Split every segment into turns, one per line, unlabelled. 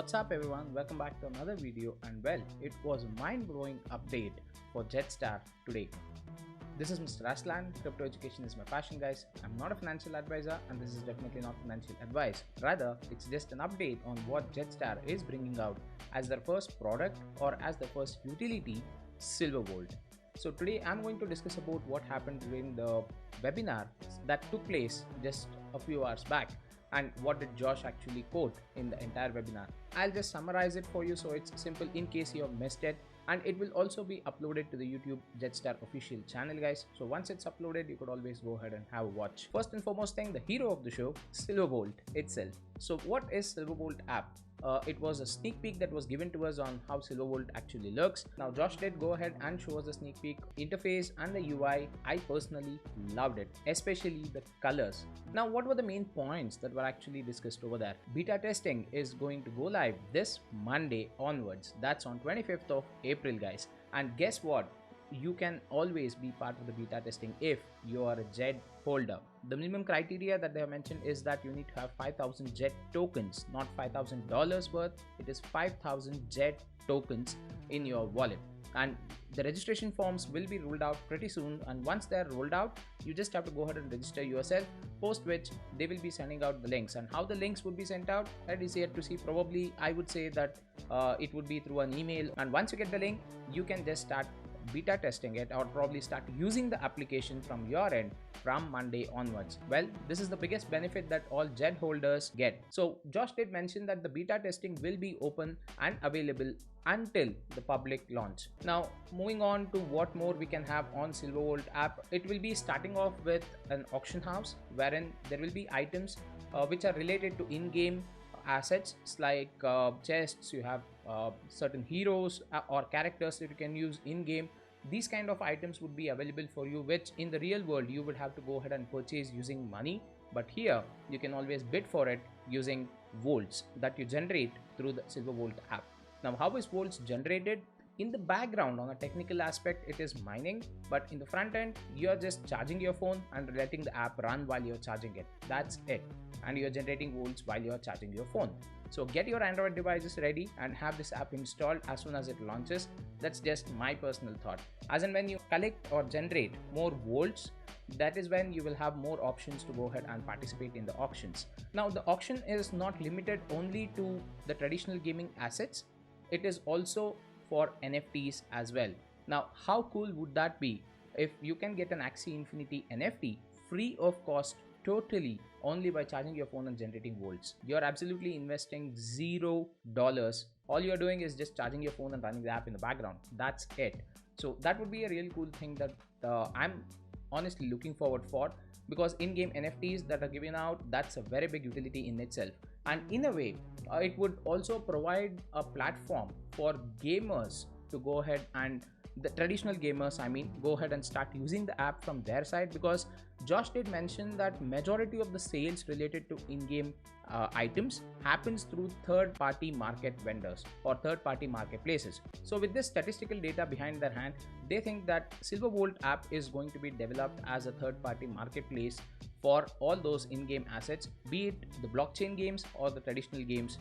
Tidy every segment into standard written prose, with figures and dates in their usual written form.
What's up everyone, welcome back to another video. And well, it was a mind-blowing update for JEDSTAR today. This is Mr. Aslan. Crypto education is my passion, guys. I'm not a financial advisor and this is definitely not financial advice. Rather, it's just an update on what JEDSTAR is bringing out as their first product or as the first utility, Silvervolt. So today I'm going to discuss about what happened during the webinar that took place just a few hours back. And what did Josh actually quote in the entire webinar. I'll just summarize it for you so it's simple in case you have missed it, and it will also be uploaded to the YouTube JEDSTAR official channel, guys. So once it's uploaded, you could always go ahead and have a watch. First and foremost thing, the hero of the show, Silvervolt itself. So what is Silvervolt app? It was a sneak peek that was given to us on how Silvervolt actually looks. Now Josh did go ahead and show us the sneak peek interface and the UI. I personally loved it, especially the colors. Now what were the main points that were actually discussed over there? Beta testing is going to go live this Monday onwards. That's on 25th of April, guys. And guess what? You can always be part of the beta testing if you are a JED holder. The minimum criteria that they have mentioned is that you need to have 5,000 JED tokens, not $5,000 worth. It is 5,000 JED tokens in your wallet. And the registration forms will be rolled out pretty soon, and once they're rolled out, you just have to go ahead and register yourself, post which they will be sending out the links. And how the links would be sent out, that is yet to see. Probably I would say that it would be through an email, and once you get the link, you can just start beta testing it or probably start using the application from your end from Monday onwards. Well, this is the biggest benefit that all JED holders get. So Josh did mention that the beta testing will be open and available until the public launch. Now moving on to what more we can have on Silvervolt app, it will be starting off with an auction house wherein there will be items which are related to in-game assets like chests. You have certain heroes or characters that you can use in game. These kind of items would be available for you, which in the real world you would have to go ahead and purchase using money, but here you can always bid for it using volts that you generate through the Silvervolt app. Now how is volts generated? In the background, on a technical aspect, it is mining, but in the front end, you're just charging your phone and letting the app run while you're charging it. That's it. And you're generating volts while you're charging your phone. So get your Android devices ready and have this app installed as soon as it launches. That's just my personal thought. As and when you collect or generate more volts, that is when you will have more options to go ahead and participate in the auctions. Now the auction is not limited only to the traditional gaming assets. It is also for NFTs as well. Now how cool would that be if you can get an Axie Infinity NFT free of cost, totally, only by charging your phone and generating volts. You're absolutely investing $0. All you're doing is just charging your phone and running the app in the background. That's it. So that would be a really cool thing that I'm honestly looking forward for, because in-game NFTs that are given out, that's a very big utility in itself. And in a way, it would also provide a platform for gamers to go ahead and the traditional gamers, I mean, go ahead and start using the app from their side, because Josh did mention that majority of the sales related to in-game items happens through third-party market vendors or third-party marketplaces. So with this statistical data behind their hand, they think that Silvervolt app is going to be developed as a third-party marketplace for all those in-game assets, be it the blockchain games or the traditional games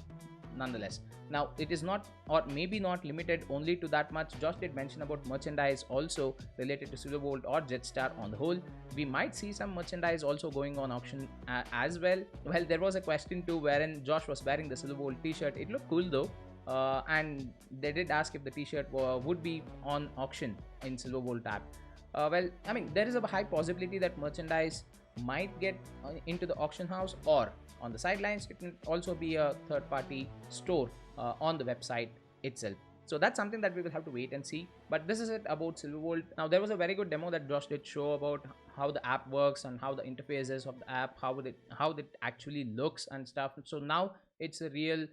nonetheless. Now it is not, or maybe not, limited only to that much. Josh did mention about merchandise also related to Silvervolt or JEDSTAR on the whole. We might see some merchandise also going on auction as well. Well, there was a question too wherein Josh was wearing the Silvervolt t-shirt. It looked cool though, and they did ask if the t-shirt would be on auction in Silvervolt app. Well, I mean, there is a high possibility that merchandise might get into the auction house, or on the sidelines it can also be a third-party store on the website itself. So that's something that we will have to wait and see. But this is it about Silvervolt. Now there was a very good demo that Josh did show about how the app works and how the interface is of the app, how it actually looks and stuff. So now it's a real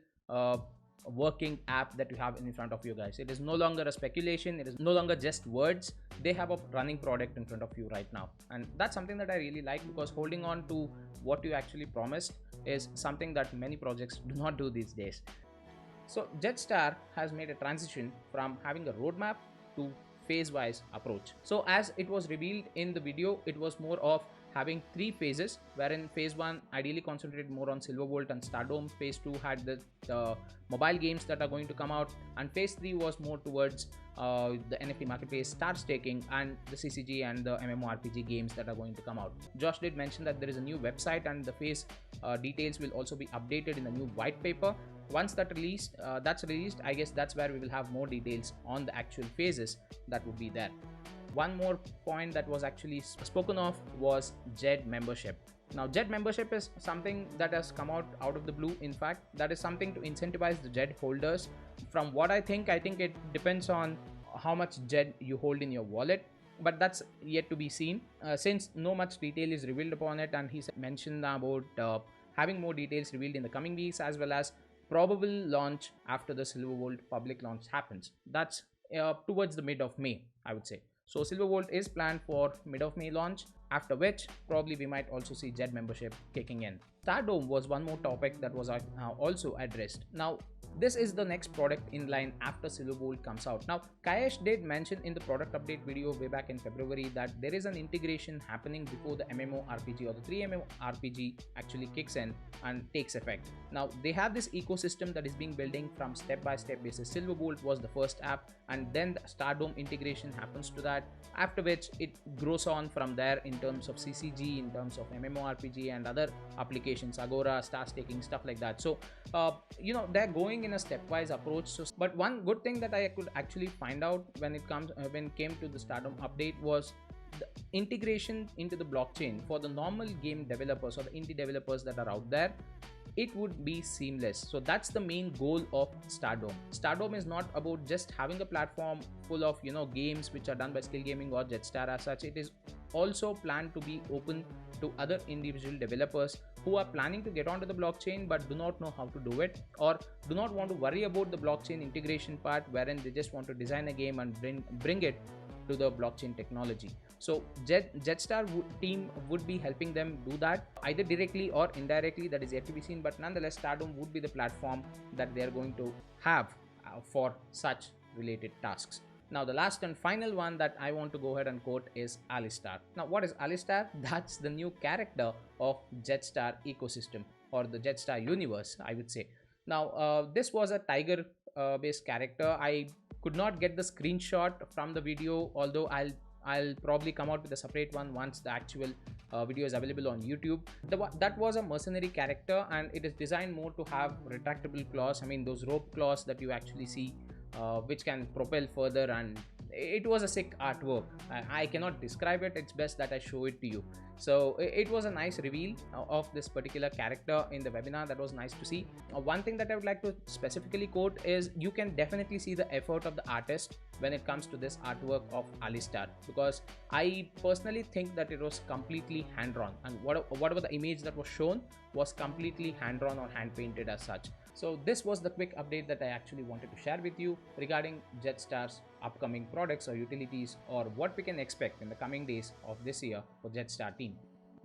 working app that you have in front of you guys. It is no longer a speculation, it is no longer just words. They have a running product in front of you right now, and that's something that I really like, because holding on to what you actually promised is something that many projects do not do these days. So JEDSTAR has made a transition from having a roadmap to phase-wise approach. So as it was revealed in the video, it was more of having 3 phases, wherein phase 1 ideally concentrated more on Silvervolt and Stardome, phase 2 had the mobile games that are going to come out, and phase 3 was more towards the NFT marketplace, star staking, and the CCG and the MMORPG games that are going to come out. Josh did mention that there is a new website, and the phase details will also be updated in the new white paper. Once that's released, I guess that's where we will have more details on the actual phases that would be there. One more point that was actually spoken of was JED membership. Now, JED membership is something that has come out of the blue. In fact, that is something to incentivize the JED holders. From what I think it depends on how much JED you hold in your wallet, but that's yet to be seen, since no much detail is revealed upon it, and he's mentioned about having more details revealed in the coming weeks, as well as probable launch after the Silvervolt public launch happens. That's towards the mid of May, I would say. So Silvervolt is planned for mid of May launch, after which probably we might also see JED membership kicking in. Stardome was one more topic that was also addressed. Now, this is the next product in line after Silvervolt comes out. Now, Kayesh did mention in the product update video way back in February that there is an integration happening before the MMORPG or the 3MMORPG actually kicks in and takes effect. Now, they have this ecosystem that is being building from step-by-step basis. Silvervolt was the first app, and then the Stardome integration happens to that, after which it grows on from there in terms of CCG, in terms of MMORPG and other applications, Agora, star staking, stuff like that. So, they're going in a stepwise approach. So, but one good thing that I could actually find out when it came to the Stardome update was the integration into the blockchain for the normal game developers or the indie developers that are out there. It would be seamless. So that's the main goal of Stardome. Stardome is not about just having a platform full of games which are done by Skill Gaming or JEDSTAR as such. It is also planned to be open to other individual developers who are planning to get onto the blockchain but do not know how to do it, or do not want to worry about the blockchain integration part, wherein they just want to design a game and bring it to the blockchain technology. So JEDSTAR team would be helping them do that, either directly or indirectly, that is yet to be seen, but nonetheless Stardome would be the platform that they are going to have for such related tasks. Now, the last and final one that I want to go ahead and quote is Alistar. Now, what is Alistar? That's the new character of JEDSTAR ecosystem, or the JEDSTAR universe, I would say. Now, this was a tiger based character. I could not get the screenshot from the video, although I'll probably come out with a separate one once the actual video is available on YouTube. That was a mercenary character, and it is designed more to have retractable claws. I mean, those rope claws that you actually see, which can propel further, and it was a sick artwork. I cannot describe it. It's best that I show it to you. So it was a nice reveal of this particular character in the webinar. That was nice to see. One thing that I would like to specifically quote is you can definitely see the effort of the artist when it comes to this artwork of Alistar, because I personally think that it was completely hand-drawn, and whatever the image that was shown was completely hand-drawn or hand-painted as such. So this was the quick update that I actually wanted to share with you regarding JEDSTAR's upcoming products or utilities, or what we can expect in the coming days of this year for JEDSTAR team.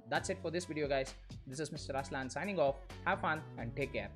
That's it for this video, guys. This is Mr. Aslan signing off. Have fun and take care.